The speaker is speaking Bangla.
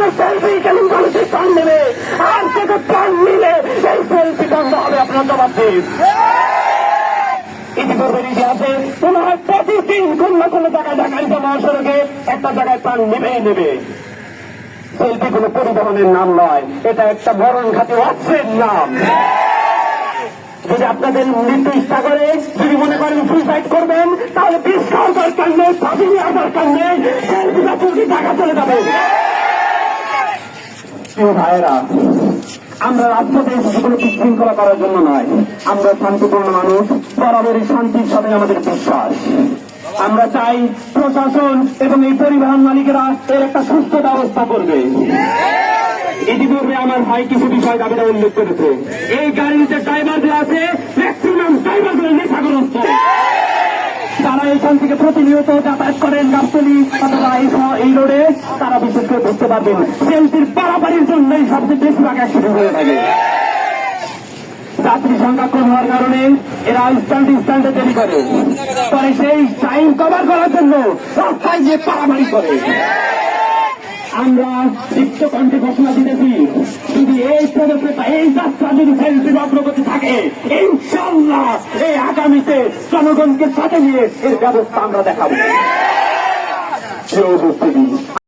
যেন সেলফি কেমন মানুষের প্রাণ নেবে, আর সেটা প্রাণ নিলে এই সেলফি বন্ধ হবে। আপনার জবাব দিন। ইতিপূর্বের ইতিহাসে তোমার প্রতিদিন কোন না কোনো জায়গায় ঢাকারিত মহাসড়কে একটা জায়গায় প্রাণ নেবেই নেবে। সেলফি কোনো পরিবহনের নাম নয়, এটা একটা মরণ ঘাতী অস্ত্রের নাম। যদি আপনাদের মৃত্যু ইচ্ছা করে, যদি মনে করেন সুইসাইড করবেন, তাহলে বিষ খাওয়ার দরকার নেই, ফাঁসি নেওয়ার দরকার নেই, সেলফিটা তুলতে ঢাকা চলে যাবে। ভাইয়েরা, আমরা রাজপথে এসেছি কোনো বিশৃঙ্খলা করার জন্য নয়। আমরা শান্তিপূর্ণ মানুষ, বরাবরই শান্তির সাথে আমাদের বিশ্বাস। আমরা চাই প্রশাসন এবং এই পরিবহন মালিকেরা এর একটা সুস্থ ব্যবস্থা করবে। ইতিপূর্বে আমার ভাই কিছু বিষয় দাবিটা উল্লেখ করেছে। এই গাড়ির যে ড্রাইভারদের আছে, ম্যাক্সিমাম ড্রাইভারগুলো নেশাগ্রস্ত। তারা এখান থেকে প্রতিনিয়ত যাতায়াত করেন গাবতলী অথবা এই রোডে, তারা বিশেষ করে বুঝতে পারবেন সেলফির পারাপারির জন্যই সবচেয়ে বেশিরভাগ অ্যাক্সিডেন্ট হয়ে থাকে। যাত্রী সংখ্যা কম হওয়ার কারণে এরা স্ট্যান্ডে দেরি করে, পরে সেই টাইম কভার করার জন্য রাস্তায় গিয়ে পারাপারি করে। আমরা দীপ্ত কণ্ঠে ঘোষণা দিতেছি, যদি এই পদক্ষেপটা, এই যাত্রা যদি সেলফির অগ্রগতি থাকে, ইনশাআল্লাহ এই আগামীতে জনগণকে সাথে নিয়ে এর ব্যবস্থা আমরা দেখাবো।